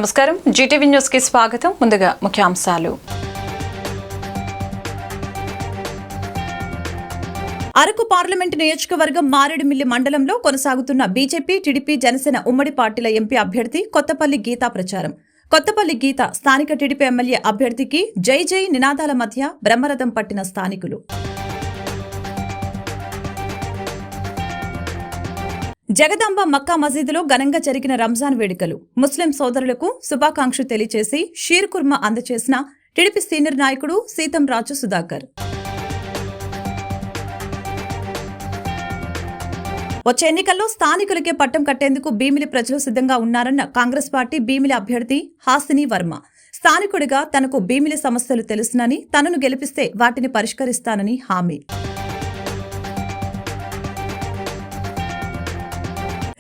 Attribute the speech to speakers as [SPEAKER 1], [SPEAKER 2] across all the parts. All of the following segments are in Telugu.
[SPEAKER 1] నమస్కారం జీటీవీ న్యూస్ కి స్వాగతం. ముందుగా ముఖ్యాంశాలు.
[SPEAKER 2] అరకు పార్లమెంటు నియోజకవర్గం మారేడుమిల్లి మండలంలో కొనసాగుతున్న బీజేపీ, టీడీపీ, జనసేన ఉమ్మడి పార్టీల ఎంపీ అభ్యర్థి కొత్తపల్లి గీతా ప్రచారం. కొత్తపల్లి గీత స్థానిక టీడీపీ ఎమ్మెల్యే అభ్యర్థికి జై జై నినాదాల మధ్య బ్రహ్మరథం పట్టిన స్థానికులు. జగదాంబ మక్కా మసీదులో ఘనంగా జరిగిన రంజాన్ వేడుకలు. ముస్లిం సోదరులకు శుభాకాంక్షలు తెలియజేసి షీర్ కుర్మా అందజేసిన టీడీపీ సీనియర్ నాయకుడు సీతం రాజు సుధాకర్. వచ్చే ఎన్నికల్లో స్థానికులకే పట్టం కట్టేందుకు భీమిలి ప్రజలు సిద్ధంగా ఉన్నారన్న కాంగ్రెస్ పార్టీ భీమిలి అభ్యర్థి హాసిని వర్మ. స్థానికుడిగా తనకు భీమిలి సమస్యలు తెలుసునని, తనను గెలిపిస్తే వాటిని పరిష్కరిస్తానని హామీ.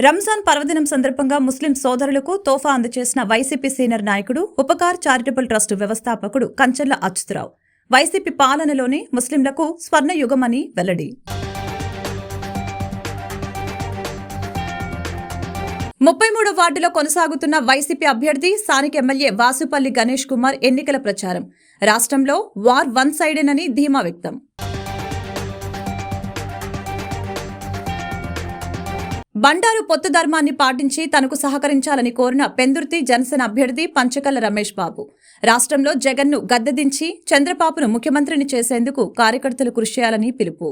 [SPEAKER 2] రంజాన్ పర్వదినం సందర్భంగా ముస్లిం సోదరులకు తోఫా అందజేసిన వైసీపీ సీనియర్ నాయకుడు, ఉపకార్ చారిటబుల్ ట్రస్టు వ్యవస్థాపకుడు కంచర్ల అచ్యుతరావు. వైసీపీ పాలనలోనే ముస్లింలకు స్వర్ణయుగమని వెల్లడి. 33వ వార్డులో కొనసాగుతున్న వైసీపీ అభ్యర్థి స్థానిక ఎమ్మెల్యే వాసుపల్లి గణేష్ కుమార్ ఎన్నికల ప్రచారం. రాష్ట్రంలో వార్ వన్ సైడేనని ధీమా వ్యక్తం. బండారు పొత్తు ధర్మాన్ని పాటించి తనకు సహకరించాలని కోరిన పెందుర్తి జనసేన అభ్యర్థి పంచకల్ల రమేష్ బాబు. రాష్ట్రంలో జగన్ను గద్దెదించి చంద్రబాబును ముఖ్యమంత్రిని చేసేందుకు కార్యకర్తలు కృషి చేయాలని పిలుపు.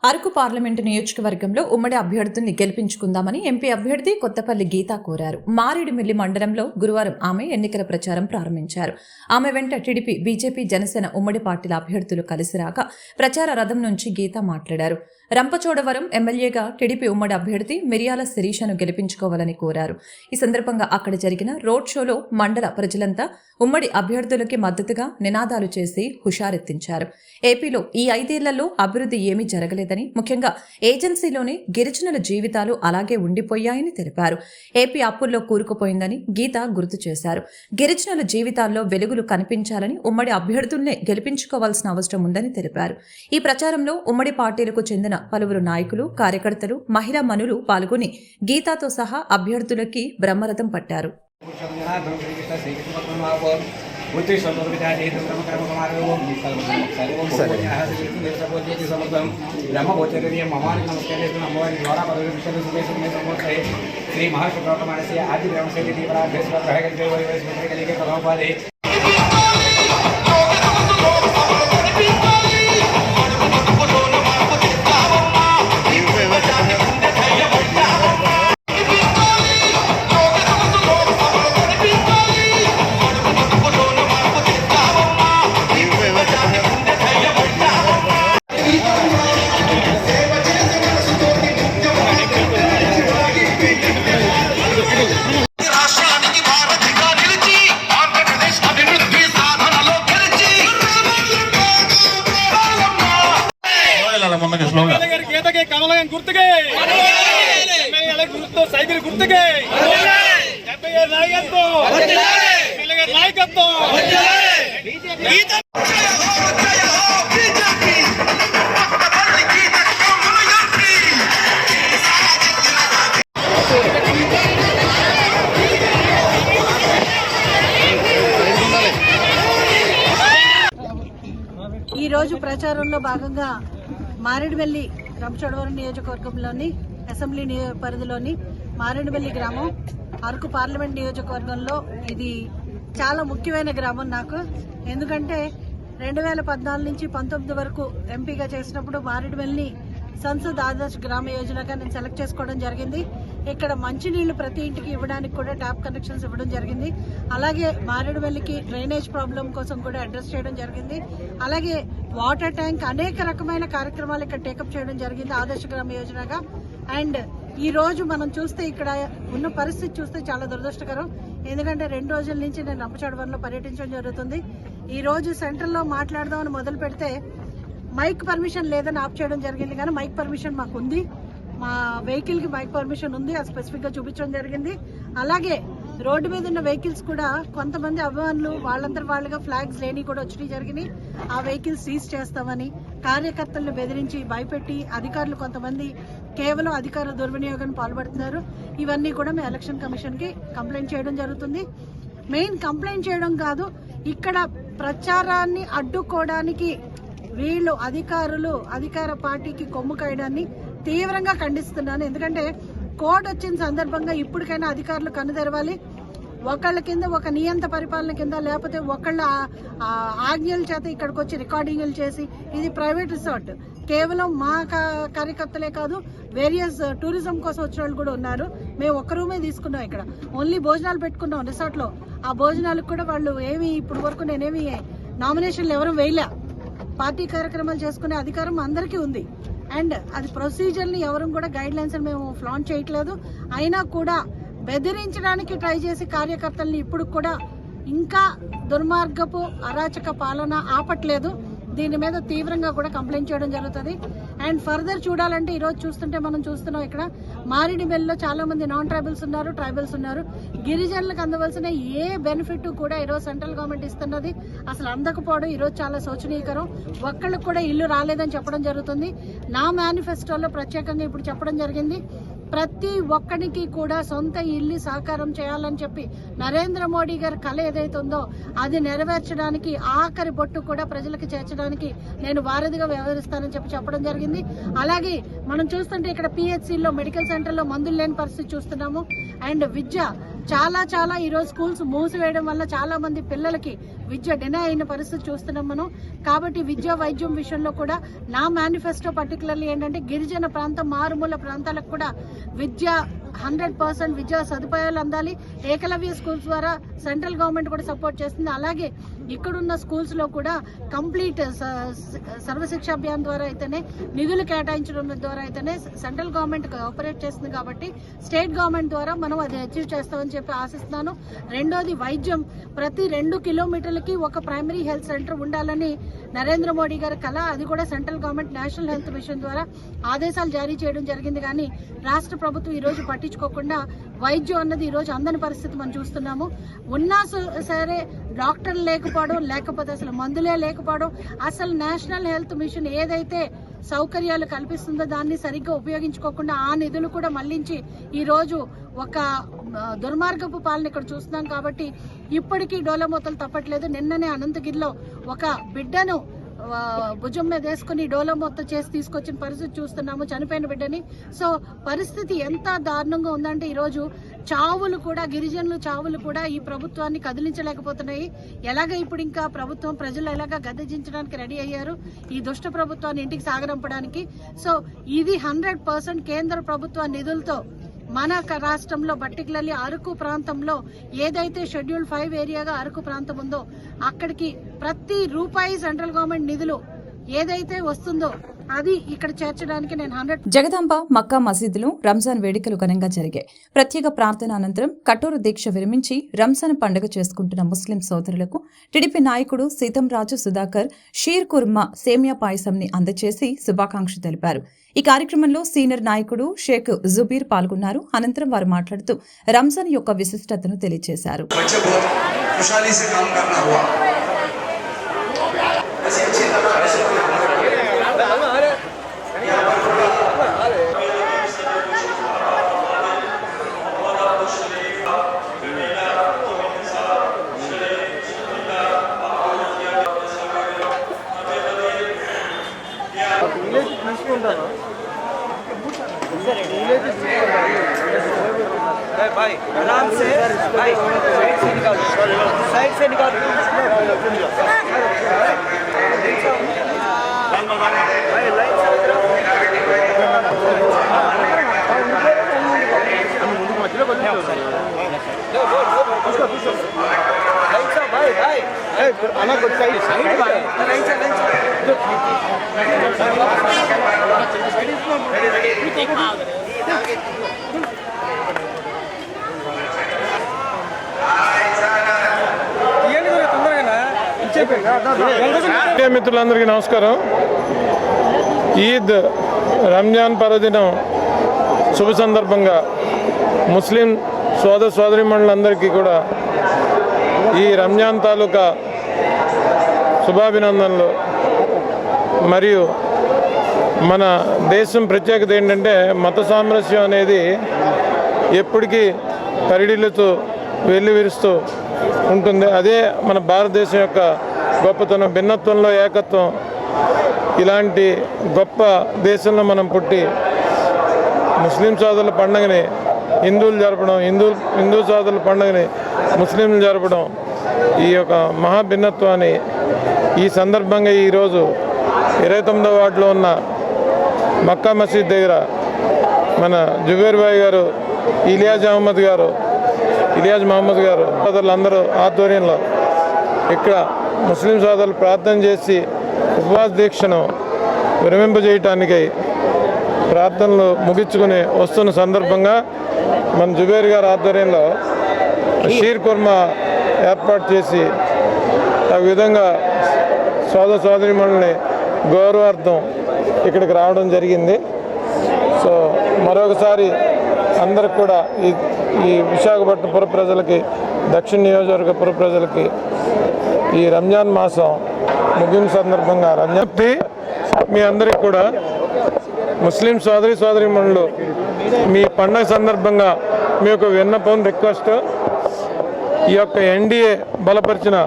[SPEAKER 2] అరకు పార్లమెంటు నియోజకవర్గంలో ఉమ్మడి అభ్యర్థుల్ని గెలిపించుకుందామని ఎంపీ అభ్యర్థి కొత్తపల్లి గీతా కోరారు. మారేడుమిల్లి మండలంలో గురువారం ఆమె ఎన్నికల ప్రచారం ప్రారంభించారు. ఆమె వెంట టీడీపీ, బీజేపీ, జనసేన ఉమ్మడి పార్టీల అభ్యర్థులు కలిసి రాక ప్రచార రథం నుంచి గీతా మాట్లాడారు. రంపచోడవరం ఎమ్మెల్యేగా టీడీపీ ఉమ్మడి అభ్యర్థి మిరియాల శిరీషను గెలిపించుకోవాలని కోరారు. ఈ సందర్భంగా అక్కడ జరిగిన రోడ్ షోలో మండల ప్రజలంతా ఉమ్మడి అభ్యర్థులకి మద్దతుగా నినాదాలు చేసి హుషారెత్తించారు. ఏపీలో ఈ 5 ఏళ్లలో అభివృద్ధి ఏమీ జరగలేదని, ముఖ్యంగా ఏజెన్సీలోని గిరిజనుల జీవితాలు అలాగే ఉండిపోయాయని తెలిపారు. ఏపీ అప్పుల్లో కూరుకుపోయిందని గీత గుర్తు చేశారు. గిరిజనుల జీవితాల్లో వెలుగులు కనిపించాలని ఉమ్మడి అభ్యర్థుల్నే గెలిపించుకోవాల్సిన అవసరం ఉందని తెలిపారు. ఈ ప్రచారంలో ఉమ్మడి పార్టీలకు చెందిన పలువురు నాయకులు, కార్యకర్తలు, మహిళా మనులు పాల్గొని గీతాతో సహా అభ్యర్థులకి బ్రహ్మరథం పట్టారు.
[SPEAKER 3] సైకిల్ గుర్తుకే నాయకత్వం.
[SPEAKER 4] ఈ రోజు ప్రచారంలో భాగంగా మారేడుమిల్లి రంపచోడవరం నియోజకవర్గంలోని అసెంబ్లీ పరిధిలోని మారేడుమిల్లి గ్రామం అరకు పార్లమెంట్ నియోజకవర్గంలో ఇది చాలా ముఖ్యమైన గ్రామం నాకు. ఎందుకంటే 2014 నుంచి 19 వరకు ఎంపీగా చేసినప్పుడు మారేడుమిల్లి సంసద్ ఆదర్శ్ గ్రామ యోజనగా నేను సెలెక్ట్ చేసుకోవడం జరిగింది. ఇక్కడ మంచినీళ్లు ప్రతి ఇంటికి ఇవ్వడానికి కూడా ట్యాప్ కనెక్షన్స్ ఇవ్వడం జరిగింది. అలాగే మారేడుమిల్లికి డ్రైనేజ్ ప్రాబ్లం కోసం కూడా అడ్రస్ చేయడం జరిగింది. అలాగే వాటర్ ట్యాంక్, అనేక రకమైన కార్యక్రమాలు ఇక్కడ టేకప్ చేయడం జరిగింది ఆదర్శ గ్రామ యోజనగా. అండ్ ఈ రోజు మనం చూస్తే ఇక్కడ ఉన్న పరిస్థితి చూస్తే చాలా దురదృష్టకరం. ఎందుకంటే 2 రోజుల నుంచి నేను రంపచోడవరంలో పర్యటించడం జరుగుతుంది. ఈ రోజు సెంట్రల్లో మాట్లాడదామని మొదలు పెడితే మైక్ పర్మిషన్ లేదని ఆప్ చేయడం జరిగింది. కానీ మైక్ పర్మిషన్ మాకు ఉంది. మా వెహికల్ కి మైక్ పర్మిషన్ ఉంది, అది స్పెసిఫిక్ గా చూపించడం జరిగింది. అలాగే రోడ్డు మీద ఉన్న వెహికల్స్ కూడా కొంతమంది అభిమానులు వాళ్ళందరూ వాళ్ళుగా ఫ్లాగ్స్ లేని కూడా వచ్చి జరిగినాయి. ఆ వెహికల్స్ సీజ్ చేస్తామని కార్యకర్తలను బెదిరించి భయపెట్టి అధికారులు కొంతమంది కేవలం అధికార దుర్వినియోగానికి పాల్పడుతున్నారు. ఇవన్నీ కూడా మేము ఎలక్షన్ కమిషన్కి కంప్లైంట్ చేయడం జరుగుతుంది. మెయిన్ కంప్లైంట్ చేయడం కాదు, ఇక్కడ ప్రచారాన్ని అడ్డుకోవడానికి వీళ్ళు అధికార పార్టీకి కొమ్ము కాయడాన్ని తీవ్రంగా ఖండిస్తున్నాను. ఎందుకంటే కోడ్ వచ్చిన సందర్భంగా ఇప్పటికైనా అధికారులు కన్ను తెరవాలి. ఒకళ్ళ కింద ఒక నియంత పరిపాలన కింద, లేకపోతే ఒకళ్ళ ఆజ్ఞల చేత ఇక్కడికి వచ్చి రికార్డింగ్లు చేసి, ఇది ప్రైవేట్ రిసార్ట్. కేవలం మా కార్యకర్తలే కాదు, వేరియస్ టూరిజం కోసం వచ్చిన వాళ్ళు కూడా ఉన్నారు. మేము ఒక్క రూమే తీసుకున్నాం, ఇక్కడ ఓన్లీ భోజనాలు పెట్టుకున్నాం రిసార్ట్లో. ఆ భోజనాలకు కూడా వాళ్ళు ఇప్పుడు వరకు నేనేమి నామినేషన్లు ఎవరు వేయలే. పార్టీ కార్యక్రమాలు చేసుకునే అధికారం అందరికీ ఉంది. అండ్ అది ప్రొసీజర్ని ఎవరు కూడా గైడ్ లైన్స్ మేము ఫ్లాంట్ చేయట్లేదు. అయినా కూడా బెదిరించడానికి ట్రై చేసి కార్యకర్తల్ని ఇప్పుడు కూడా ఇంకా దుర్మార్గపు అరాచక పాలన ఆపట్లేదు. దీని మీద తీవ్రంగా కూడా కంప్లైంట్ చేయడం జరుగుతుంది. అండ్ ఫర్దర్ చూడాలంటే ఈరోజు చూస్తుంటే మనం చూస్తున్నాం, ఇక్కడ మారేడుమిల్లిలో చాలా మంది నాన్ ట్రైబల్స్ ఉన్నారు, ట్రైబల్స్ ఉన్నారు. గిరిజనులకు అందవలసిన ఏ బెనిఫిట్ కూడా ఈరోజు సెంట్రల్ గవర్నమెంట్ ఇస్తున్నది అసలు అందకపోవడం ఈరోజు చాలా శోచనీయకరం. ఒక్కళ్ళకు కూడా ఇల్లు రాలేదని చెప్పడం జరుగుతుంది. నా మేనిఫెస్టోలో ప్రత్యేకంగా ఇప్పుడు చెప్పడం జరిగింది, ప్రతి ఒక్కరికి కూడా సొంత ఇల్లు సాకారం చేయాలని చెప్పి నరేంద్ర మోడీ గారి కళ ఏదైతే ఉందో అది నెరవేర్చడానికి ఆఖరి బొట్టు కూడా ప్రజలకు చేర్చడానికి నేను వారధిగా వ్యవహరిస్తానని చెప్పడం జరిగింది. అలాగే మనం చూస్తుంటే ఇక్కడ పిహెచ్సిలో మెడికల్ సెంటర్లో మందులు లేని పరిస్థితి చూస్తున్నాము. అండ్ విద్య చాలా ఈరోజు స్కూల్స్ మూసివేయడం వల్ల చాలా మంది పిల్లలకి విద్య డినై అయిన పరిస్థితి చూస్తున్నాం మనం. కాబట్టి విద్య వైద్యం విషయంలో కూడా నా మేనిఫెస్టో పర్టికులర్లీ ఏంటంటే గిరిజన ప్రాంతం మారుమూల ప్రాంతాలకు కూడా విద్య 100% విద్యా సదుపాయాలు అందాలి. ఏకలవ్య స్కూల్స్ ద్వారా సెంట్రల్ గవర్నమెంట్ కూడా సపోర్ట్ చేస్తుంది. అలాగే ఇక్కడున్న స్కూల్స్ లో కూడా కంప్లీట్ సర్వశిక్ష అభియాన్ ద్వారా అయితేనే, నిధులు కేటాయించడం ద్వారా అయితేనే సెంట్రల్ గవర్నమెంట్ ఆపరేట్ చేస్తుంది. కాబట్టి స్టేట్ గవర్నమెంట్ ద్వారా మనం అది అచీవ్ చేస్తామని చెప్పి ఆశిస్తున్నాను. రెండోది వైద్యం, ప్రతి 2 కిలోమీటర్లకి ఒక ప్రైమరీ హెల్త్ సెంటర్ ఉండాలని నరేంద్ర మోడీ గారి కళ. అది కూడా central government national health machine ద్వారా ఆదేశాలు జారీ చేయడం జరిగింది. కానీ రాష్ట్ర ప్రభుత్వం ఈ రోజు పట్టించుకోకుండా వైద్యం అన్నది ఈ రోజు అందని పరిస్థితి మనం చూస్తున్నాము. ఉన్నా సరే డాక్టర్లు లేకపోవడం, లేకపోతే అసలు మందులే లేకపోవడం, అసలు నేషనల్ హెల్త్ మిషన్ ఏదైతే సౌకర్యాలు కల్పిస్తుందో దాన్ని సరిగ్గా ఉపయోగించుకోకుండా ఆ నిధులు కూడా మళ్లించి ఈ రోజు ఒక దుర్మార్గపు పాలన ఇక్కడ చూస్తున్నాం. కాబట్టి ఇప్పటికీ డోలమూతలు తప్పట్లేదు. నిన్ననే అనంతగిరిలో ఒక బిడ్డను భుజం మీద వేసుకుని డోలో మొత్తం చేసి తీసుకొచ్చిన పరిస్థితి చూస్తున్నాము, చనిపోయిన బిడ్డని. సో పరిస్థితి ఎంత దారుణంగా ఉందంటే ఈరోజు చావులు కూడా, గిరిజనులు చావులు కూడా ఈ ప్రభుత్వాన్ని కదిలించలేకపోతున్నాయి. ఎలాగ ఇప్పుడు ఇంకా ప్రభుత్వం, ప్రజలు ఎలాగ గద్దెదించడానికి రెడీ అయ్యారు ఈ దుష్ట ప్రభుత్వాన్ని ఇంటికి సాగరంపడానికి. సో ఇది 100% కేంద్ర ప్రభుత్వ నిధులతో మన రాష్ట్రంలో పర్టికులర్లీ అరకు ప్రాంతంలో ఏదైతే షెడ్యూల్ 5 ఏరియాగా అరకు ప్రాంతం ఉందో అక్కడికి ప్రతి రూపాయి సెంట్రల్ గవర్నమెంట్ నిధులు ఏదైతే వస్తుందో అది ఇక్కడ చేర్చడానికి నేను 100.
[SPEAKER 2] జగదాంబ మక్కా మసీదులో రంజాన్ వేడుకలు ఘనంగా జరిగాయి. ప్రత్యేక ప్రార్థన అనంతరం కఠోర దీక్ష విరమించి రంజాన్ పండుగ చేసుకుంటున్న ముస్లిం సోదరులకు టీడీపీ నాయకుడు సీతంరాజు సుధాకర్ షీర్ కుర్మా సేమియా పాయసంని అందజేసి శుభాకాంక్షలు తెలిపారు. ఈ కార్యక్రమంలో సీనియర్ నాయకుడు షేక్ జుబీర్ పాల్గొన్నారు. అనంతరం వారు మాట్లాడుతూ రంజాన్ యొక్క విశిష్టతను తెలియజేశారు.
[SPEAKER 3] भाई आराम से, भाई साइड से निकालो, भाई लाइन से भाई भाई आना कुछ साइड भाई लाइन से
[SPEAKER 5] మిత్రులందరికీ నమస్కారం. ఈద్ రంజాన్ పర్వదినం శుభ సందర్భంగా ముస్లిం సోదరీమణులందరికీ కూడా ఈ రంజాన్ తాలూకా శుభాభినందనలు మరియు మన దేశం ప్రత్యేకత ఏంటంటే మత సామరస్యం అనేది ఎప్పటికీ పరిడిల్లుతూ వెల్లివిరుస్తూ ఉంటుంది. అదే మన భారతదేశం యొక్క గొప్పతనం, భిన్నత్వంలో ఏకత్వం. ఇలాంటి గొప్ప దేశంలో మనం పుట్టి ముస్లిం సోదరుల పండుగని హిందువులు జరపడం, హిందూ సోదరుల పండుగని ముస్లింలు జరపడం, ఈ యొక్క మహాభిన్నత్వాన్ని ఈ సందర్భంగా ఈరోజు 29వ వార్డులో ఉన్న మక్కా మసీద్ దగ్గర మన జుబేర్ భాయ్ గారు, ఇలియాజ్ మహమ్మద్ గారు సోదరులందరూ ఆధ్వర్యంలో ఇక్కడ ముస్లిం సోదరులు ప్రార్థన చేసి ఉపవాస దీక్షను విరమింపజేయటానికి ప్రార్థనలు ముగించుకుని వస్తున్న సందర్భంగా మన జుబేర్ గారి ఆధ్వర్యంలో షీర్ కుర్మా ఏర్పాటు చేసి ఆ విధంగా సోదరీమణుల్ని గౌరవార్థం ఇక్కడికి రావడం జరిగింది. సో మరొకసారి అందరికి కూడా ఈ విశాఖపట్నం పుర ప్రజలకి, దక్షిణ నియోజకవర్గ పుర ప్రజలకి ఈ రంజాన్ మాసం ముగింపు సందర్భంగా మీ అందరికీ కూడా ముస్లిం సోదరీమణులు మీ పండగ సందర్భంగా మీ యొక్క విన్నపం, రిక్వెస్ట్, ఈ యొక్క ఎన్డీఏ బలపరిచిన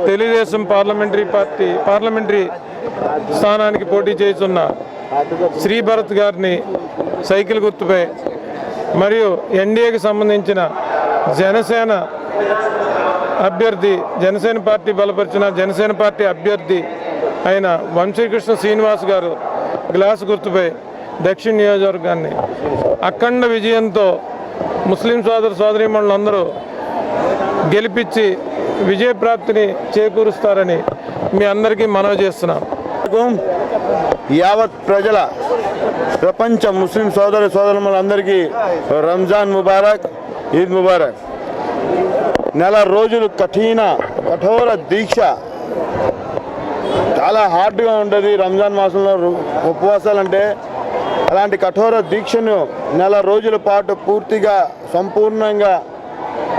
[SPEAKER 5] తెలుగుదేశం పార్లమెంటరీ స్థానానికి పోటీ చేస్తున్న శ్రీ భరత్ గారిని సైకిల్ గుర్తుపై, మరియు ఎన్డీఏకి సంబంధించిన జనసేన పార్టీ బలపరిచిన జనసేన పార్టీ అభ్యర్థి అయిన వంశీకృష్ణ శ్రీనివాస్ గారు గ్లాస్ గుర్తుపై దక్షిణ నియోజకవర్గాన్ని అఖండ విజయంతో ముస్లిం సోదరీమణులందరూ గెలిపించి విజయప్రాప్తిని చేకూరుస్తారని మీ అందరికీ మనవి చేస్తున్నాం.
[SPEAKER 3] యావత్ ప్రపంచ ముస్లిం సోదరులందరికీ రంజాన్ ముబారక్, ఈద్ ముబారక్. నెల రోజులు కఠోర దీక్ష, చాలా హార్డ్గా ఉంటుంది రంజాన్ మాసంలో ఉపవాసాలు అంటే. అలాంటి కఠోర దీక్షను నెల రోజుల పాటు పూర్తిగా సంపూర్ణంగా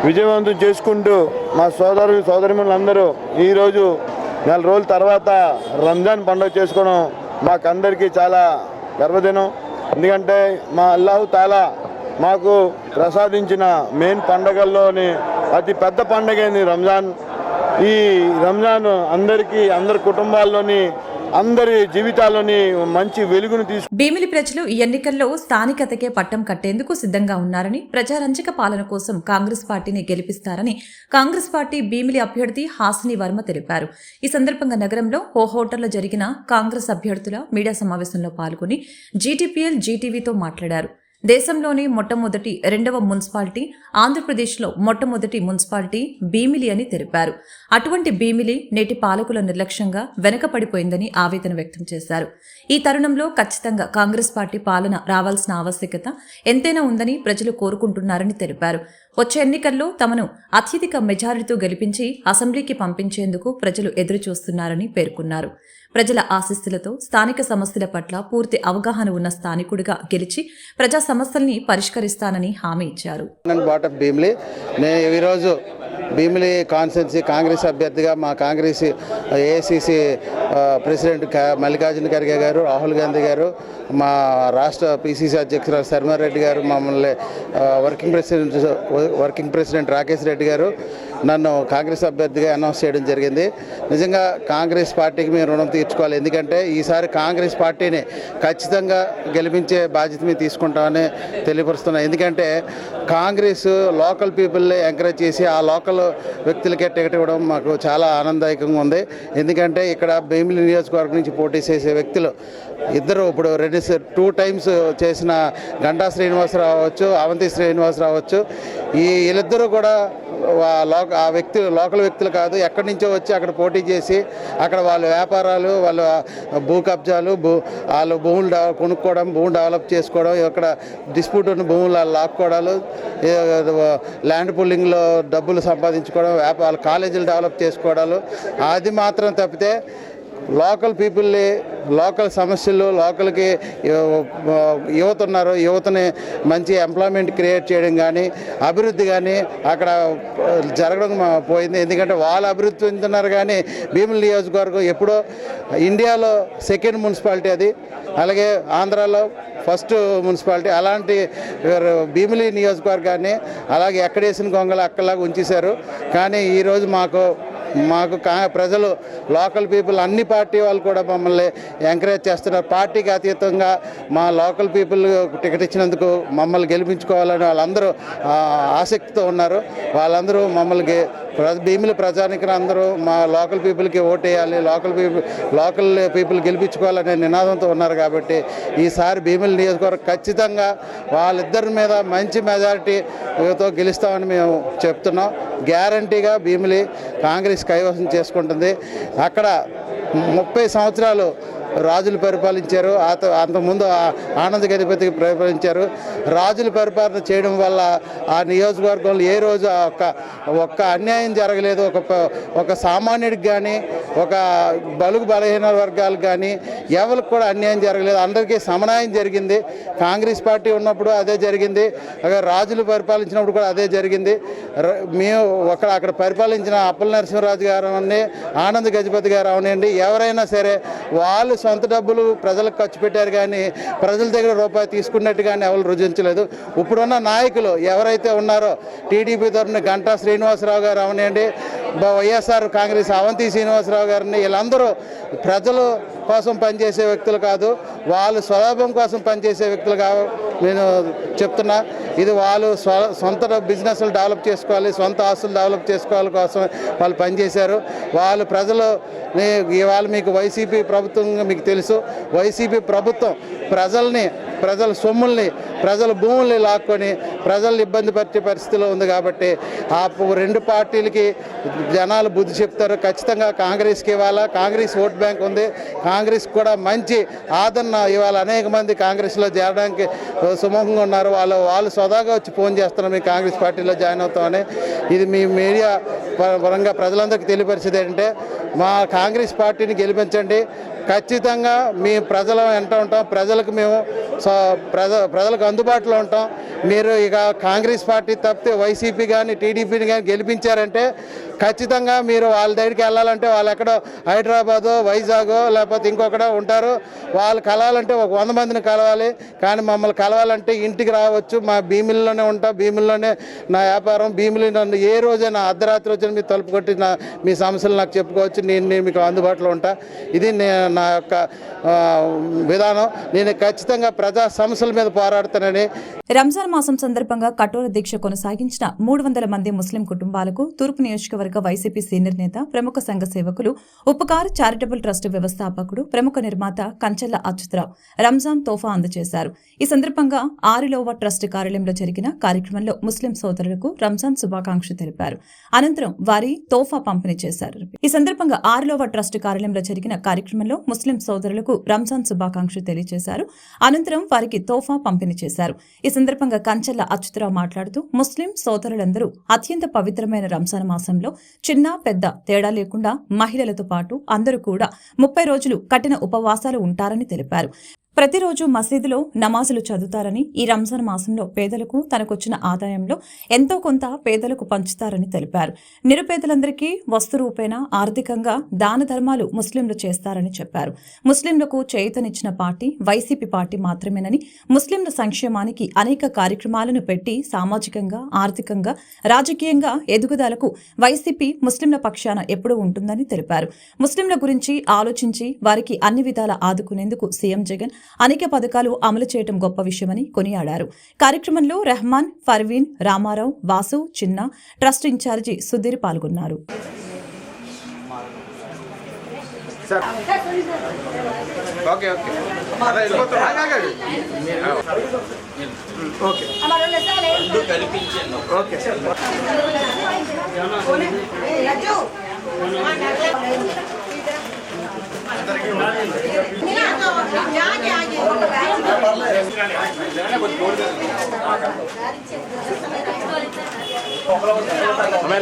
[SPEAKER 3] విజయవంతం చేసుకుంటూ మా సోదరీమణులందరూ ఈరోజు నెల రోజుల తర్వాత రంజాన్ పండుగ చేసుకోవడం మాకందరికీ చాలా గర్వదినం. ఎందుకంటే మా అల్లాహు తాలా మాకు ప్రసాదించిన మెయిన్ పండుగల్లోని అతి పెద్ద పండుగ రంజాన్. ఈ రంజాన్ అందరి కుటుంబాల్లోని, అందరి జీవితాల్లోని మంచి వెలుగును
[SPEAKER 2] భీమిలి ప్రజలు ఈ ఎన్నికల్లో స్థానికతకే పట్టం కట్టేందుకు సిద్ధంగా ఉన్నారని, ప్రజారంజక పాలన కోసం కాంగ్రెస్ పార్టీని గెలిపిస్తారని కాంగ్రెస్ పార్టీ భీమిలి అభ్యర్థి హాసిని వర్మ తెలిపారు. ఈ సందర్భంగా నగరంలో ఓ హోటల్లో జరిగిన కాంగ్రెస్ అభ్యర్థుల మీడియా సమావేశంలో పాల్గొని జీటీవీతో మాట్లాడారు. దేశంలోని మొట్టమొదటి 2వ మున్సిపాలిటీ, ఆంధ్రప్రదేశ్లో మొట్టమొదటి మున్సిపాలిటీ భీమిలి అని తెలిపారు. అటువంటి భీమిలి నేటి పాలకుల నిర్లక్ష్యంగా వెనకపడిపోయిందని ఆవేదన వ్యక్తం చేశారు. ఈ తరుణంలో ఖచ్చితంగా కాంగ్రెస్ పార్టీ పాలన రావాల్సిన ఆవశ్యకత ఎంతైనా ఉందని ప్రజలు కోరుకుంటున్నారని తెలిపారు. వచ్చే ఎన్నికల్లో తమను అత్యధిక మెజారిటీతో గెలిపించి అసెంబ్లీకి పంపించేందుకు ప్రజలు ఎదురుచూస్తున్నారని పేర్కొన్నారు. ప్రజల ఆశీస్సులతో స్థానిక సమస్యల పట్ల పూర్తి అవగాహన ఉన్న స్థానికుడిగా గెలిచి ప్రజా సమస్యల్ని పరిష్కరిస్తానని హామీ ఇచ్చారు.
[SPEAKER 6] ఈరోజు భీమిలి కాన్స్టిట్యున్సీ కాంగ్రెస్ అభ్యర్థిగా మా కాంగ్రెస్ ఏఐసిసి ప్రెసిడెంట్ మల్లికార్జున ఖర్గే గారు, రాహుల్ గాంధీ గారు, మా రాష్ట్ర పిసిసి అధ్యక్షురాలు శర్మారెడ్డి గారు, మమ్మల్ని వర్కింగ్ ప్రెసిడెంట్ రాకేష్ రెడ్డి గారు నన్ను కాంగ్రెస్ అభ్యర్థిగా అనౌన్స్ చేయడం జరిగింది. నిజంగా కాంగ్రెస్ పార్టీకి మేము రుణం తీర్చుకోవాలి. ఎందుకంటే ఈసారి కాంగ్రెస్ పార్టీని ఖచ్చితంగా గెలిపించే బాధ్యత మేము తీసుకుంటామని తెలియపరుస్తున్నాం. ఎందుకంటే కాంగ్రెస్ లోకల్ పీపుల్ని ఎంకరేజ్ చేసి ఆ లోకల్ వ్యక్తులకే టికెట్ ఇవ్వడం మాకు చాలా ఆనందదాయకంగా ఉంది. ఎందుకంటే ఇక్కడ భీమిలి నియోజకవర్గం నుంచి పోటీ చేసే వ్యక్తులు ఇద్దరు ఇప్పుడు 2 టైమ్స్ చేసిన గంటా శ్రీనివాసరావు అవ్వచ్చు, అవంతి శ్రీనివాసరావు అవ్వచ్చు, వీళ్ళిద్దరూ కూడా ఆ వ్యక్తులు లోకల్ వ్యక్తులు కాదు, ఎక్కడి నుంచో వచ్చి అక్కడ పోటీ చేసి అక్కడ వాళ్ళ వ్యాపారాలు, వాళ్ళ భూ కబ్జాలు, వాళ్ళు భూములు కొనుక్కోవడం, భూములు డెవలప్ చేసుకోవడం, ఇక్కడ డిస్ప్యూట్ ఉన్న భూములు లాక్కోవడాలు, ల్యాండ్ పుల్లింగ్లో డబ్బులు సంపాదించుకోవడం, వాళ్ళ కాలేజీలు డెవలప్ చేసుకోవడాలు, అది మాత్రం తప్పితే లోకల్ పీపుల్ని, లోకల్ సమస్యలు, లోకల్కి యువత ఉన్నారు, యువతని మంచి ఎంప్లాయ్మెంట్ క్రియేట్ చేయడం కానీ, అభివృద్ధి కానీ అక్కడ జరగడం పోయింది. ఎందుకంటే వాళ్ళు అభివృద్ధి చెందుతున్నారు కానీ భీమిలి నియోజకవర్గం ఎప్పుడో ఇండియాలో సెకండ్ మున్సిపాలిటీ అది, అలాగే ఆంధ్రాలో ఫస్ట్ మున్సిపాలిటీ. అలాంటి భీమిలి నియోజకవర్గాన్ని అలాగే ఎక్కడేసిన గొంగళ అక్కలాగా ఉంచేశారు. కానీ ఈరోజు మాకు ప్రజలు, లోకల్ పీపుల్, అన్ని పార్టీ వాళ్ళు కూడా మమ్మల్ని ఎంకరేజ్ చేస్తున్నారు. పార్టీకి అతీతంగా మా లోకల్ పీపుల్ టికెట్ ఇచ్చినందుకు మమ్మల్ని గెలిపించుకోవాలని వాళ్ళందరూ ఆసక్తితో ఉన్నారు. వాళ్ళందరూ మమ్మల్ని భీమిలి ప్రజానికి అందరూ మా లోకల్ పీపుల్కి ఓటేయాలి, లోకల్ పీపుల్ గెలిపించుకోవాలనే నినాదంతో ఉన్నారు. కాబట్టి ఈసారి భీమిలి నియోజకవర్గం ఖచ్చితంగా వాళ్ళిద్దరి మీద మంచి మెజారిటీతో గెలుస్తామని మేము చెప్తున్నాం. గ్యారంటీగా భీమిలి కాంగ్రెస్ కైవసం చేసుకుంటుంది. అక్కడ 30 సంవత్సరాలు రాజులు పరిపాలించారు, అంతకుముందు ఆనంద గణపతికి పరిపాలించారు. రాజులు పరిపాలన చేయడం వల్ల ఆ నియోజకవర్గంలో ఏ రోజు ఒక్క అన్యాయం జరగలేదు. ఒక సామాన్యుడికి కానీ, ఒక బలుగు బలహీన వర్గాలకు కానీ ఎవరికి కూడా అన్యాయం జరగలేదు. అందరికీ సమన్యాయం జరిగింది. కాంగ్రెస్ పార్టీ ఉన్నప్పుడు అదే జరిగింది, రాజులు పరిపాలించినప్పుడు కూడా అదే జరిగింది. మేము అక్కడ పరిపాలించిన అప్పల నరసింహరాజు గారు అవన్నీ, ఆనంద గజపతి గారు అవనండి, ఎవరైనా సరే వాళ్ళు సొంత డబ్బులు ప్రజలకు ఖర్చు పెట్టారు కానీ ప్రజల దగ్గర రూపాయి తీసుకున్నట్టు కానీ ఎవరు రుజించలేదు. ఇప్పుడున్న నాయకులు ఎవరైతే ఉన్నారో టీడీపీ తరఫున గంటా శ్రీనివాసరావు గారు అవనండి, వైఎస్ఆర్ కాంగ్రెస్ అవంతి శ్రీనివాసరావు గారిని, వీళ్ళందరూ ప్రజల కోసం పనిచేసే వ్యక్తులు కాదు, వాళ్ళు స్వలాభం కోసం పనిచేసే వ్యక్తులు నేను చెప్తున్నా. ఇది వాళ్ళు సొంత బిజినెస్లు డెవలప్ చేసుకోవాలి, సొంత ఆస్తులు డెవలప్ చేసుకోవాలి కోసం వాళ్ళు పనిచేశారు. వాళ్ళు ప్రజలు ఇవాళ మీకు వైసీపీ ప్రభుత్వం మీకు తెలుసు, వైసీపీ ప్రభుత్వం ప్రజల సొమ్ముల్ని, ప్రజల భూముల్ని లాక్కొని ప్రజల్ని ఇబ్బంది పరిచే పరిస్థితిలో ఉంది. కాబట్టి ఆ రెండు పార్టీలకి జనాలు బుద్ధి చెప్తారు. ఖచ్చితంగా కాంగ్రెస్కి ఇవాళ కాంగ్రెస్ ఓట్ బ్యాంక్ ఉంది, కాంగ్రెస్ కూడా మంచి ఆదరణ ఇవాళ అనేక మంది కాంగ్రెస్లో చేరడానికి సుముఖంగా ఉన్నారు. వాళ్ళు సోదాగా వచ్చి ఫోన్ చేస్తున్నారు మేము కాంగ్రెస్ పార్టీలో జాయిన్ అవుతామని. ఇది మీ మీడియా పరంగా ప్రజలందరికీ తెలియపరిచేది ఏంటంటే మా కాంగ్రెస్ పార్టీని గెలిపించండి. ఖచ్చితంగా మీ ప్రజల వెంట ఉంటాం, ప్రజలకు మేము ప్రజలకు అందుబాటులో ఉంటాం. మీరు ఇక కాంగ్రెస్ పార్టీ తప్పితే వైసీపీ కానీ టీడీపీని కానీ గెలిపించారంటే ఖచ్చితంగా మీరు వాళ్ళ దగ్గరికి వెళ్ళాలంటే వాళ్ళు ఎక్కడో హైదరాబాదో వైజాగో లేకపోతే ఇంకొకడో ఉంటారు. వాళ్ళు కలవాలంటే ఒక 100 మందిని కలవాలి. కానీ మమ్మల్ని కలవాలంటే ఇంటికి రావచ్చు, మా భీమిలిలోనే ఉంటా, భీమిలిలోనే నా వ్యాపారం, భీమిలి నన్ను ఏ రోజైనా అర్ధరాత్రి వచ్చిన మీరు తలుపు కొట్టి మీ సమస్యలు నాకు చెప్పుకోవచ్చు, నేను మీకు అందుబాటులో ఉంటా. ఇది నా యొక్క విధానం. నేను ఖచ్చితంగా ప్రజా సమస్యల మీద పోరాడుతానని.
[SPEAKER 2] రంజాన్ మాసం సందర్భంగా కఠోర దీక్ష కొనసాగించిన 300 మంది ముస్లిం కుటుంబాలకు తూర్పు నియోజకవర్గ వైసీపీ సీనియర్ నేత, ప్రముఖ సంఘ సేవకులు, ఉపకార్ చారిటబుల్ ట్రస్ట్ వ్యవస్థాపకుడు, ప్రముఖ నిర్మాత కంచెల్ల అచ్యుతరావు రంజాన్ తోఫా అందజేశారు. ఈ సందర్భంగా ఆరిలోవా ట్రస్ట్ కార్యాలయంలో జరిగిన కార్యక్రమంలో ముస్లిం సోదరులకు రంజాన్ శుభాకాంక్షలు తెలిపారు. అనంతరం వారి తోఫా పంపిణీ చేశారు. ఈ సందర్భంగా ఆరిలోవా ట్రస్ట్ కార్యాలయంలో జరిగిన కార్యక్రమంలో ముస్లిం సోదరులకు రంజాన్ శుభాకాంక్షలు తెలియజేశారు. అనంతరం వారికి తోఫా పంపిణీ చేశారు. ఈ సందర్భంగా కంచెల్ల అచ్యుతరావు మాట్లాడుతూ ముస్లిం సోదరులందరూ అత్యంత పవిత్రమైన రంజాన్ మాసంలో చిన్న పెద్ద తేడా లేకుండా మహిళలతో పాటు అందరూ కూడా 30 రోజులు కఠిన ఉపవాసాలు ఉంటారని తెలిపారు. ప్రతిరోజు మసీదులో నమాజులు చదువుతారని, ఈ రంజాన్ మాసంలో పేదలకు తనకొచ్చిన ఆదాయంలో ఎంతో కొంత పేదలకు పంచుతారని తెలిపారు. నిరుపేదలందరికీ వస్తు రూపేణ ఆర్థికంగా దాన ధర్మాలు ముస్లింలు చేస్తారని చెప్పారు. ముస్లింలకు చేయూతనిచ్చిన పార్టీ వైసీపీ పార్టీ మాత్రమేనని, ముస్లింల సంక్షేమానికి అనేక కార్యక్రమాలను పెట్టి సామాజికంగా, ఆర్థికంగా, రాజకీయంగా ఎదుగుదలకు వైసీపీ ముస్లింల పక్షాన ఎప్పుడూ ఉంటుందని తెలిపారు. ముస్లింల గురించి ఆలోచించి వారికి అన్ని విధాలా ఆదుకునేందుకు సీఎం జగన్ అనేక పథకాలు అమలు చేయడం గొప్ప విషయమని కొనియాడారు. కార్యక్రమంలో రెహమాన్, ఫర్వీన్, రామారావు, వాసు, చిన్న, ట్రస్ట్ ఇన్ఛార్జి సుధీర్ పాల్గొన్నారు.
[SPEAKER 3] हमें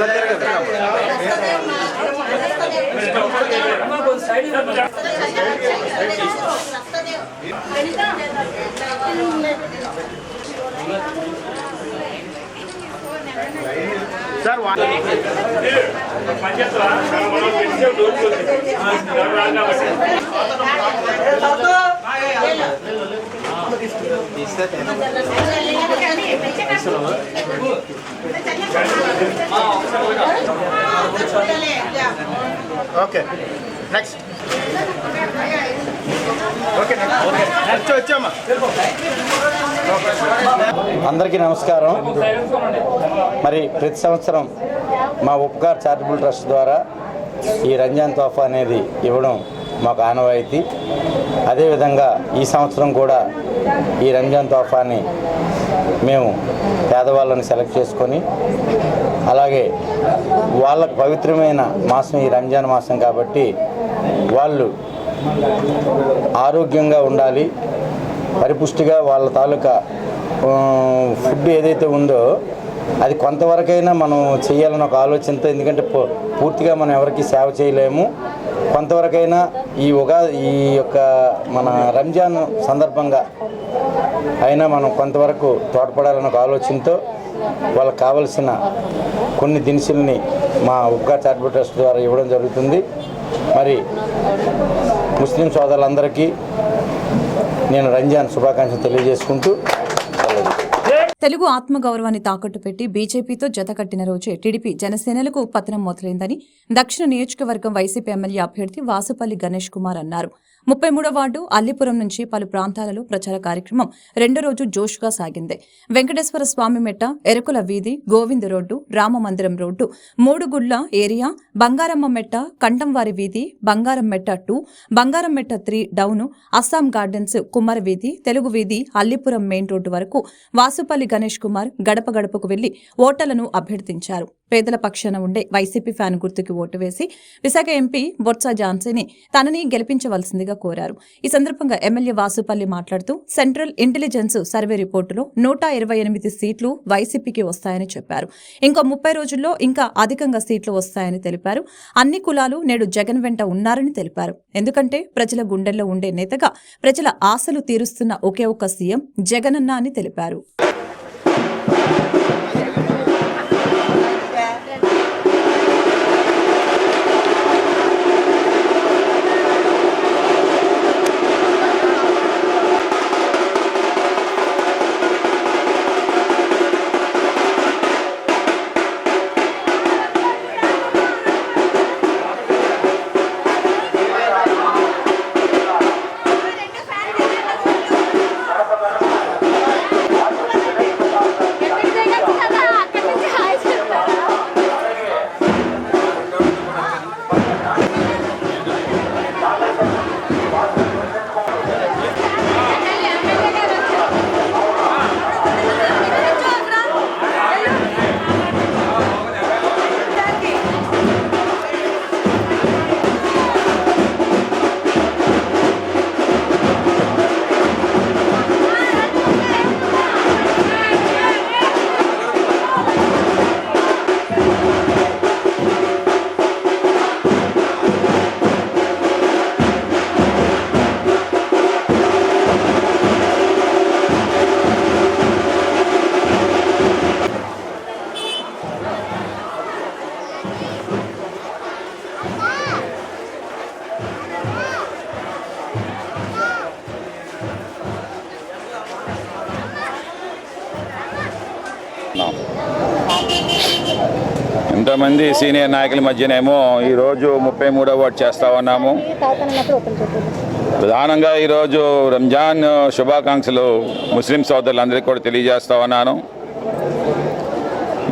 [SPEAKER 3] ఓకే నెక్స్ట్ ఓకే నెక్స్ట్ వచ్చామా.
[SPEAKER 7] అందరికీ నమస్కారం. మరి ప్రతి సంవత్సరం మా ఉపకార్ చారిటబుల్ ట్రస్ట్ ద్వారా ఈ రంజాన్ తోఫా అనేది ఇవ్వడం మాకు ఆనవాయితీ. అదేవిధంగా ఈ సంవత్సరం కూడా ఈ రంజాన్ తోఫాని మేము పేదవాళ్ళని సెలెక్ట్ చేసుకొని, అలాగే వాళ్ళకు పవిత్రమైన మాసం ఈ రంజాన్ మాసం కాబట్టి వాళ్ళు ఆరోగ్యంగా ఉండాలి, పరిపుష్టిగా వాళ్ళ తాలూకా ఫుడ్ ఏదైతే ఉందో అది కొంతవరకైనా మనం చేయాలని ఒక ఆలోచనతో, ఎందుకంటే పూర్తిగా మనం ఎవరికి సేవ చేయలేము, కొంతవరకైనా ఈ యొక్క మన రంజాన్ సందర్భంగా అయినా మనం కొంతవరకు తోడ్పడాలన్న ఒక ఆలోచనతో వాళ్ళకి కావలసిన కొన్ని దినుసుల్ని మా ఉపకార్ చారిటబుల్ ట్రస్ట్ ద్వారా ఇవ్వడం జరుగుతుంది. మరి ముస్లిం సోదరులందరికీ నేను రంజాన్ శుభాకాంక్షలు తెలియజేసుకుంటూ
[SPEAKER 2] తెలుగు ఆత్మగౌరవాన్ని తాకట్టు పెట్టి బీజేపీతో జతకట్టిన రోజే టీడీపీ జనసేనలకు పతనం మొదలైందని దక్షిణ నియోజకవర్గం వైసీపీ ఎమ్మెల్యే అభ్యర్థి వాసుపల్లి గణేష్ కుమార్ అన్నారు. 33వ వార్డు అల్లిపురం నుంచి పలు ప్రాంతాలలో ప్రచార కార్యక్రమం రెండో రోజు జోష్గా సాగింది. వెంకటేశ్వర స్వామి మెట్ట, ఎరుకుల వీధి, Govind road, Ramamandiram road, Mudugulla area, Bangaramma Metta, Kanthamvari వీధి, బంగారం మెట్ట 2, బంగారం మెట్ట 3 డౌను, అస్సాం గార్డెన్స్, కుమ్మర వీధి, తెలుగు వీధి, అల్లిపురం మెయిన్ రోడ్డు వరకు వాసుపల్లి గణేష్ కుమార్ గడప గడపకు వెళ్లి ఓటర్లను అభ్యర్థించారు. పేదల పక్షాన ఉండే వైసీపీ ఫ్యాన్ గుర్తుకి ఓటు వేసి విశాఖ ఎంపీ బొత్స ఝాన్సీని తనని గెలిపించవలసిందిగా కోరారు. ఈ సందర్భంగా ఎమ్మెల్యే వాసుపల్లి మాట్లాడుతూ సెంట్రల్ ఇంటెలిజెన్స్ సర్వే రిపోర్టులో 128 సీట్లు వైసీపీకి వస్తాయని చెప్పారు. ఇంకో 30 రోజుల్లో ఇంకా అధికంగా సీట్లు వస్తాయని తెలిపారు. అన్ని కులాలు నేడు జగన్ వెంట ఉన్నారని తెలిపారు. ఎందుకంటే ప్రజల గుండెల్లో ఉండే నేతగా ప్రజల ఆశలు తీరుస్తున్న ఒకే ఒక్క సీఎం జగనన్న అని తెలిపారు.
[SPEAKER 8] ఇంతమంది సీనియర్ నాయకుల మధ్యనేమో ఈరోజు 33వ వార్డు చేస్తూ ఉన్నాము. ప్రధానంగా ఈరోజు రంజాన్ శుభాకాంక్షలు ముస్లిం సోదరులందరికీ కూడా తెలియజేస్తూ ఉన్నాను.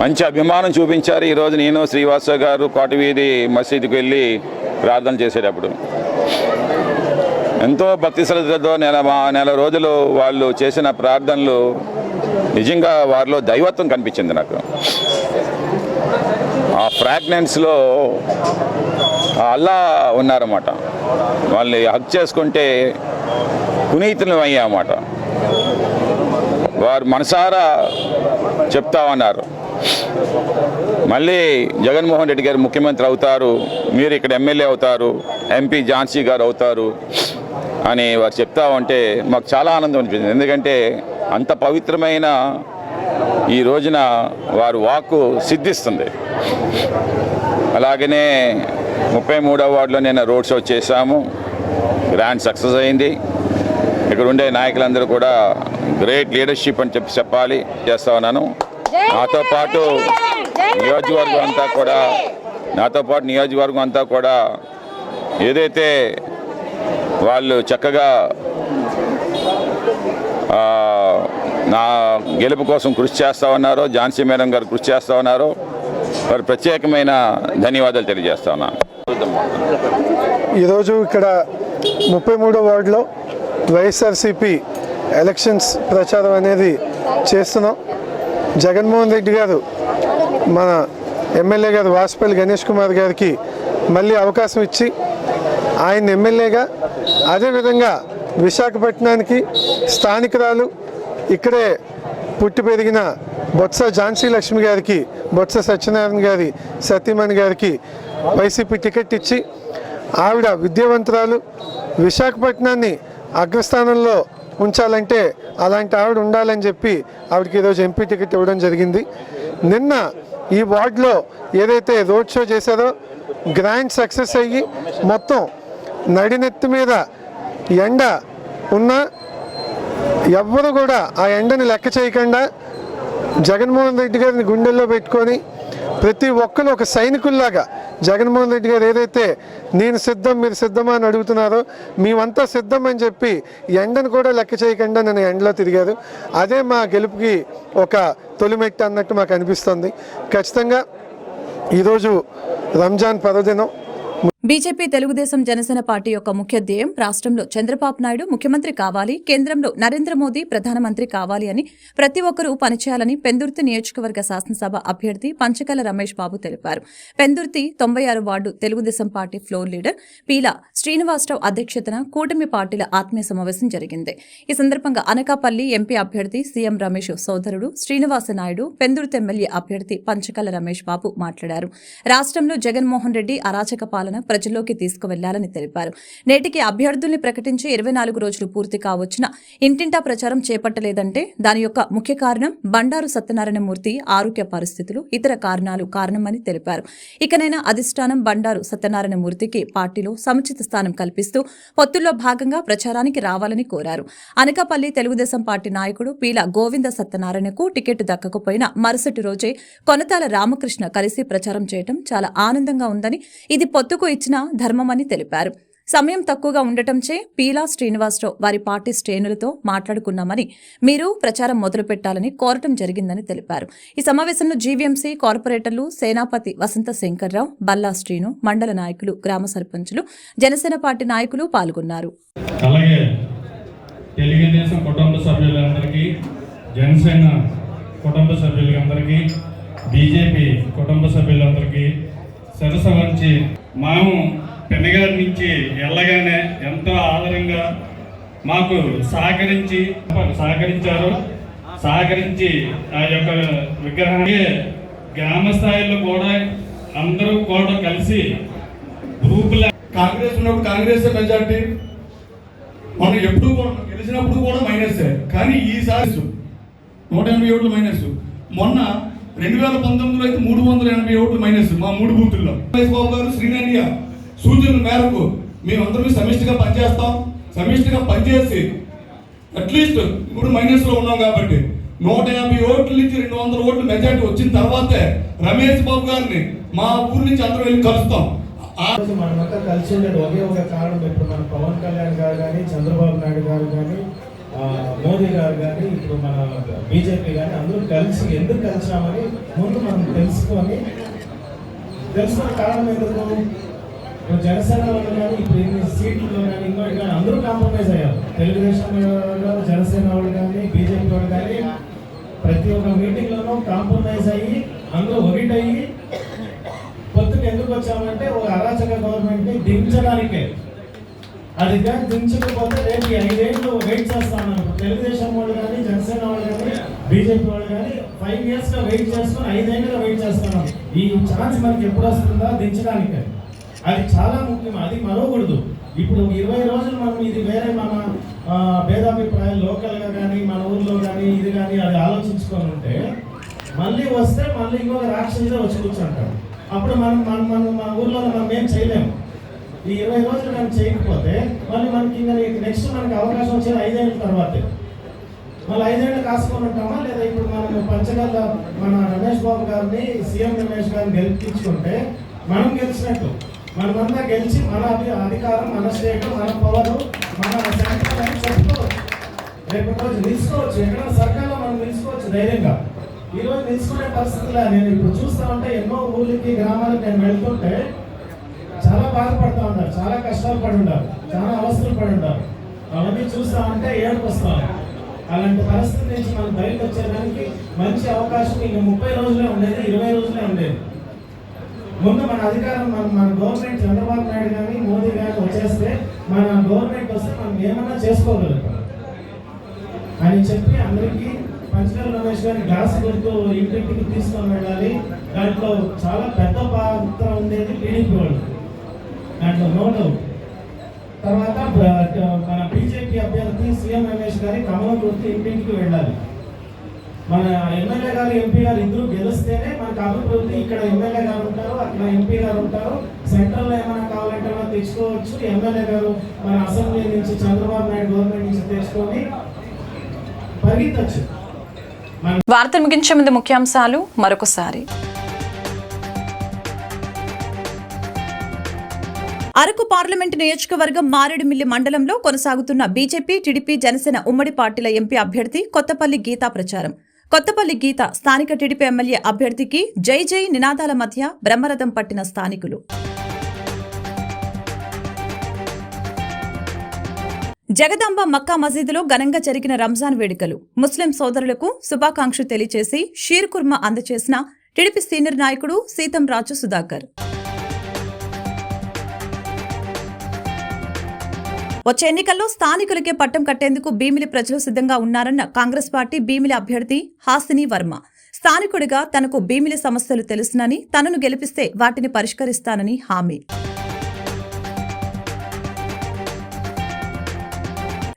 [SPEAKER 8] మంచి అభిమానం చూపించారు. ఈరోజు నేను శ్రీవాస గారు కోటవీధి మసీదుకి వెళ్ళి ప్రార్థన చేసేటప్పుడు ఎంతో భక్తి శ్రద్ధతో నెల రోజులు వాళ్ళు చేసిన ప్రార్థనలు నిజంగా వారిలో దైవత్వం కనిపించింది నాకు. ఆ ఫ్రాగ్నెన్స్లో అల్లా ఉన్నారన్నమాట. వాళ్ళని హక్ చేసుకుంటే పునీతులు అయ్యామన్నమాట. వారు మనసారా చెప్తా ఉన్నారు, మళ్ళీ జగన్మోహన్ రెడ్డి గారు ముఖ్యమంత్రి అవుతారు, మీరు ఇక్కడ ఎమ్మెల్యే అవుతారు, ఎంపీ ఝాన్సీ గారు అవుతారు అని వారు చెప్తా ఉంటే మాకు చాలా ఆనందం అనిపించింది. ఎందుకంటే అంత పవిత్రమైన ఈ రోజున వారు వాక్కు సిద్ధిస్తుంది. అలాగనే 33వ వార్డులో నేను రోడ్ షో చేశాము, గ్రాండ్ సక్సెస్ అయింది. ఇక్కడ ఉండే నాయకులందరూ కూడా గ్రేట్ లీడర్షిప్ అని చెప్పాలి చేస్తా ఉన్నాను. నాతో పాటు నియోజకవర్గం అంతా కూడా ఏదైతే వాళ్ళు చక్కగా నా గెలుపు కోసం కృషి చేస్తూ ఉన్నారో, ఝాన్సీ మేడం గారు కృషి చేస్తూ ఉన్నారో, వారు ప్రత్యేకమైన ధన్యవాదాలు తెలియజేస్తా ఉన్నాను.
[SPEAKER 5] ఈరోజు ఇక్కడ 33వ వార్డులో వైఎస్ఆర్సీపీ ఎలక్షన్స్ ప్రచారం అనేది చేస్తున్నాం. జగన్మోహన్ రెడ్డి గారు మన ఎమ్మెల్యే గారు వాసుపల్లి గణేష్ కుమార్ గారికి మళ్ళీ అవకాశం ఇచ్చి ఆయన ఎమ్మెల్యేగా, అదేవిధంగా విశాఖపట్నానికి స్థానికురాలు, ఇక్కడే పుట్టి పెరిగిన బొత్స ఝాన్సీ లక్ష్మి గారికి, బొత్స సత్యనారాయణ గారి సతీమణి గారికి వైసీపీ టికెట్ ఇచ్చి ఆవిడ విద్యావంతురాలు, విశాఖపట్నాన్ని అగ్రస్థానంలో ఉంచాలంటే అలాంటి ఆవిడ ఉండాలని చెప్పి ఆవిడకి ఈరోజు ఎంపీ టికెట్ ఇవ్వడం జరిగింది. నిన్న ఈ వార్డులో ఏదైతే రోడ్ షో చేశారో గ్రాండ్ సక్సెస్ అయ్యి మొత్తం నడినెత్తి మీద ఎండ ఉన్నా ఎవ్వరు కూడా ఆ ఎండని లెక్క చేయకుండా జగన్మోహన్ రెడ్డి గారిని గుండెల్లో పెట్టుకొని ప్రతి ఒక్కరు ఒక సైనికుల్లాగా జగన్మోహన్ రెడ్డి గారు ఏదైతే నేను సిద్ధం మీరు సిద్ధమా అని అడుగుతున్నారో మేమంతా సిద్ధం అని చెప్పి ఎండను కూడా లెక్క చేయకుండా నన్ను ఎండలో తిరిగారు. అదే మా గెలుపుకి ఒక తొలిమెట్టు అన్నట్టు మాకు అనిపిస్తుంది. ఖచ్చితంగా ఈరోజు రంజాన్ పర్వదినం.
[SPEAKER 2] బీజేపీ తెలుగుదేశం జనసేన పార్టీ యొక్క ముఖ్య ధ్యేయం రాష్ట్రంలో చంద్రబాబు నాయుడు ముఖ్యమంత్రి కావాలి, కేంద్రంలో నరేంద్ర మోదీ ప్రధానమంత్రి కావాలి అని ప్రతి ఒక్కరూ పనిచేయాలని పెందుర్తి నియోజకవర్గ శాసనసభ అభ్యర్థి పంచకల రమేష్ బాబు తెలిపారు. Pendurthi 96 ward Telugu Desam party floor leader Peela Srinivasarao అధ్యక్షతన కూటమి పార్టీల ఆత్మీయ సమావేశం జరిగింది. ఈ సందర్భంగా అనకాపల్లి ఎంపీ అభ్యర్థి సీఎం రమేష్ సోదరుడు శ్రీనివాస నాయుడు, పెందుర్తి ఎమ్మెల్యే అభ్యర్థి పంచకల రమేష్ బాబు మాట్లాడారు. రాష్ట్రంలో జగన్మోహన్ రెడ్డి అరాచక పాలన ప్రజల్లోకి తీసుకువెళ్లాలని తెలిపారు. నేటికి అభ్యర్థుల్ని ప్రకటించి 24 రోజులు పూర్తి కావచ్చిన ఇంటింటా ప్రచారం చేపట్టలేదంటే దాని యొక్క ముఖ్య కారణం బండారు సత్యనారాయణమూర్తి ఆరోగ్య పరిస్థితులు, ఇతర కారణాలు కారణమని తెలిపారు. ఇకనైనా అధిష్టానం బండారు సత్యనారాయణమూర్తికి పార్టీలో సముచిత స్థానం కల్పిస్తూ పొత్తుల్లో భాగంగా ప్రచారానికి రావాలని కోరారు. అనకాపల్లి తెలుగుదేశం పార్టీ నాయకుడు పీలా గోవింద సత్యనారాయణకు టికెట్ దక్కకపోయినా మరుసటి రోజే కొనతాల రామకృష్ణ కలిసి ప్రచారం చేయడం చాలా ఆనందంగా ఉందని, ఇది పొత్తుకు ఇచ్చిన ధర్మమని తెలిపారు. సమయం తక్కువగా ఉండటంచే పీలా శ్రీనివాసరావు వారి పార్టీ శ్రేణులతో మాట్లాడుకున్నామని, మీరు ప్రచారం మొదలు పెట్టాలని కోరటం జరిగిందని తెలిపారు. ఈ సమావేశంలో జీవీఎంసీ కార్పొరేటర్లు సేనాపతి వసంత శంకర్రావు, బల్లా శ్రీను, మండల నాయకులు, గ్రామ సర్పంచులు, జనసేన పార్టీ నాయకులు పాల్గొన్నారు.
[SPEAKER 9] అలాగే తెలుగుదేశం కుటుంబ సభ్యులందరికీ, జనసేన కుటుంబ సభ్యులందరికీ, బీజేపీ కుటుంబ సభ్యులందరికీ సరస వంచి మేము పెన్నగారి నుంచి వెళ్ళగానే ఎంతో ఆదరంగా మాకు సహకరించి ఆ యొక్క విగ్రహాన్ని గ్రామ స్థాయిలో కూడా అందరూ కూడా కలిసి గ్రూపుల
[SPEAKER 10] కాంగ్రెస్ ఉన్నప్పుడు కాంగ్రెస్ మెజార్టీ, మనం ఎప్పుడు గెలిచినప్పుడు కూడా మైనసే. కానీ ఈసారి 180 ఓట్లు మైనస్. మొన్న 2019లో అయితే 380 ఓట్లు మైనస్ మా 3 బూతుల్లో. బాబు గారు శ్రీనయ్య సూచనల మేరకు మేమందరం సమిష్టిగా పనిచేస్తాం. సమిష్టిగా పనిచేసి అట్లీస్ట్ ఇప్పుడు మైనస్లో ఉన్నాం కాబట్టి 150 ఓట్ల నుంచి 200 ఓట్లు మెజార్టీ వచ్చిన తర్వాతే రమేష్ బాబు గారిని మా ఊరి నుంచి అందరూ వెళ్ళి కలుస్తాం.
[SPEAKER 11] మనమంతా కలిసి ఉండేది ఒకే ఒక కారణం. ఇప్పుడు మన పవన్ కళ్యాణ్ గారు కానీ, చంద్రబాబు నాయుడు గారు కానీ, మోదీ గారు కానీ, ఇప్పుడు మన బీజేపీ కానీ అందరూ కలిసి ఎందుకు కలిసామని ముందు మనం తెలుసుకున్న కారణం ఎందుకు? ఇప్పుడు జనసేన వాళ్ళు కానీ ఇప్పుడు ఇన్ని సీట్లు కానీ ఇంకోటి కానీ అందరూ కాంప్రమైజ్ అయ్యారు. తెలుగుదేశం వాళ్ళు, జనసేన వాళ్ళు కానీ, బీజేపీ వాళ్ళు కానీ ప్రతి ఒక్క మీటింగ్లోనూ కాంప్రమైజ్ అయ్యి అందరూ ఒకటయ్యి పొత్తుకు ఎందుకు వచ్చామంటే ఒక అరాచక గవర్నమెంట్ని దించడానికే. అది కానీ దించకపోతే రేపు 5 ఏళ్ళు వెయిట్ చేస్తాను. తెలుగుదేశం వాళ్ళు కానీ, జనసేన వాళ్ళు కానీ, బీజేపీ వాళ్ళు కానీ 5 yearsగా వెయిట్ చేస్తున్నాం, 5 ఏళ్ళుగా వెయిట్ చేస్తున్నాం. ఈ ఛాన్స్ మనకి ఎప్పుడు వస్తుందా దించడానికి, అది చాలా ముఖ్యం, అది మరవకూడదు. ఇప్పుడు 20 రోజులు మనం ఇది వేరే మన భేదాభిప్రాయాలు లోకల్గా కానీ మన ఊర్లో కానీ ఇది కానీ అది ఆలోచించుకొని ఉంటే మళ్ళీ వస్తే మళ్ళీ ఇంకొక రాక్షసులే వచ్చి కూర్చుంటాం. అప్పుడు మన ఊర్లో మనం ఏం చేయలేము. ఈ 20 రోజులు మనం చేయకపోతే మళ్ళీ మనకి ఇంకా నెక్స్ట్ మనకి అవకాశం వచ్చేది 5 ఏళ్ళ తర్వాతే. మళ్ళీ 5 ఏళ్ళు కాసుకొని ఉంటామా లేదా? ఇప్పుడు మనం పంచగల్ల మన రమేష్ బాబు గారిని, సీఎం రమేష్ గారిని గెలిపించుకుంటే మనం గెలిచినట్టు. మనమంతా గెలిచి మన అధికారం, మన స్టేట్, మన పవర్, మన సెంటర్ అని చెప్పుకోవచ్చు. రేపటి రోజు నిలుచుకోవచ్చు, ఎక్కడ సర్కార్లో మనం నిలుచుకోవచ్చు ధైర్యంగా. ఈరోజు నిలుచుకునే పరిస్థితుల్లో నేను ఇప్పుడు చూస్తూ ఉంటే ఎన్నో ఊళ్ళకి, గ్రామాలకు నేను వెళ్తుంటే చాలా బాధపడుతూ ఉంటారు, చాలా కష్టాలు పడి ఉంటారు, చాలా అవస్థలు పడి ఉంటారు. అవన్నీ చూస్తూ ఉంటే ఏడుపు వస్తాను. అలాంటి పరిస్థితి నుంచి మనం బయటకు వచ్చేదానికి మంచి అవకాశం ఇంకా 30 రోజులే ఉండేది, 20 రోజులే ఉండేది. ముందు మన అధికారం మన గవర్నమెంట్ చంద్రబాబు నాయుడు కానీ మోదీ కానీ వచ్చేస్తే, మన గవర్నమెంట్ వస్తే మనం ఏమన్నా చేసుకోగలుగుతాం అని చెప్పి అందరికీ పంచకల్ రమేష్ గారి గ్లాస్ గుర్తు ఇంటింటికి తీసుకొని వెళ్ళాలి. దాంట్లో చాలా పెద్ద పాత్ర ఉండేది టీడీపీ వాళ్ళు, దాంట్లో నో డౌట్. తర్వాత మన బీజేపీ అభ్యర్థి సీఎం రమేష్ గారి కమలం గుర్తు ఇంటింటికి వెళ్ళాలి. మన ఎమ్మెల్యే గారు, ఎంపీ గారు ఇద్దరు గెలిస్తేనే మనకు అభివృద్ధి. ఇక్కడ ఎమ్మెల్యే గారు ఉంటారు, అక్కడ ఎంపీ గారు ఉంటారు. సెంట్రల్లో ఏమైనా కావాలంటే మనం తెచ్చుకోవచ్చు. ఎమ్మెల్యే గారు మన అసెంబ్లీ నుంచి, చంద్రబాబు నాయుడు గవర్నమెంట్ నుంచి తెచ్చుకొని పరిగెత్తచ్చు.
[SPEAKER 1] వార్తలు ముగించే ముందు ముఖ్యాంశాలు మరొకసారి.
[SPEAKER 2] అరకు పార్లమెంటు నియోజకవర్గం మారేడుమిల్లి మండలంలో కొనసాగుతున్న బీజేపీ, టీడీపీ, జనసేన ఉమ్మడి పార్టీల ఎంపీ అభ్యర్థి కొత్తపల్లి గీతా ప్రచారం. కొత్తపల్లి గీత స్థానిక టీడీపీ ఎమ్మెల్యే అభ్యర్థికి జై జై నినాదాల మధ్య బ్రహ్మరథం పట్టిన స్థానికులు. జగదాంబ మక్కా మసీదులో ఘనంగా జరిగిన రంజాన్ వేడుకలు. ముస్లిం సోదరులకు శుభాకాంక్షలు తెలియజేసి షీర్ కుర్మా అందజేసిన టీడీపీ సీనియర్ నాయకుడు సీతం రాజు సుధాకర్. వచ్చే ఎన్నికల్లో స్థానికులకే పట్టం కట్టేందుకు భీమిలి ప్రజలు సిద్ధంగా ఉన్నారన్న కాంగ్రెస్ పార్టీ భీమిలి అభ్యర్థి హాసిని వర్మ. స్థానికుడిగా తనకు భీమిలి సమస్యలు తెలుసునని, తనను గెలిపిస్తే వాటిని పరిష్కరిస్తానని హామీ.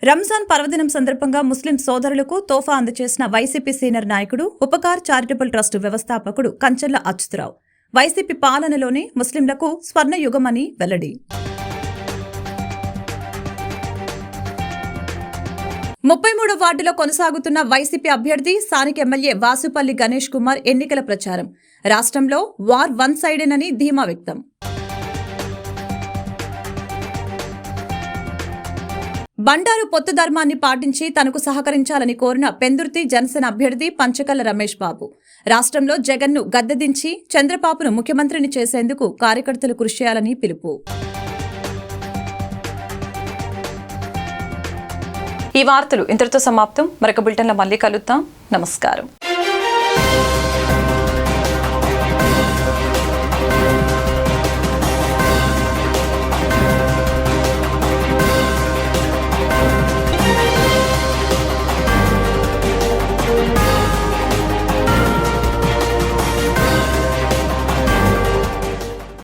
[SPEAKER 2] రంజాన్ పర్వదినం సందర్భంగా ముస్లిం సోదరులకు తోఫా అందజేసిన వైసీపీ సీనియర్ నాయకుడు, ఉపకార్ చారిటబుల్ ట్రస్టు వ్యవస్థాపకుడు కంచర్ల అచ్యుతరావు. వైసీపీ పాలనలోనే ముస్లింలకు స్వర్ణయుగమని వెల్లడి. 33వ వార్డులో కొనసాగుతున్న వైసీపీ అభ్యర్థి స్థానిక ఎమ్మెల్యే వాసుపల్లి గణేష్ కుమార్ ఎన్నికల ప్రచారం. రాష్ట్రంలో వార్ వన్ సైడేనని ధీమా వ్యక్తం. బండారు పొత్తు ధర్మాన్ని పాటించి తనకు సహకరించాలని కోరిన పెందుర్తి జనసేన అభ్యర్థి పంచకల్ల రమేష్ బాబు. రాష్ట్రంలో జగన్ను గద్దెదించి చంద్రబాబును ముఖ్యమంత్రిని చేసేందుకు కార్యకర్తలు కృషి చేయాలని పిలుపు.
[SPEAKER 1] ఈ వార్తలు ఇంతటితో సమాప్తం. మరొక బులెటిన్లో మళ్ళీ కలుద్దాం. నమస్కారం.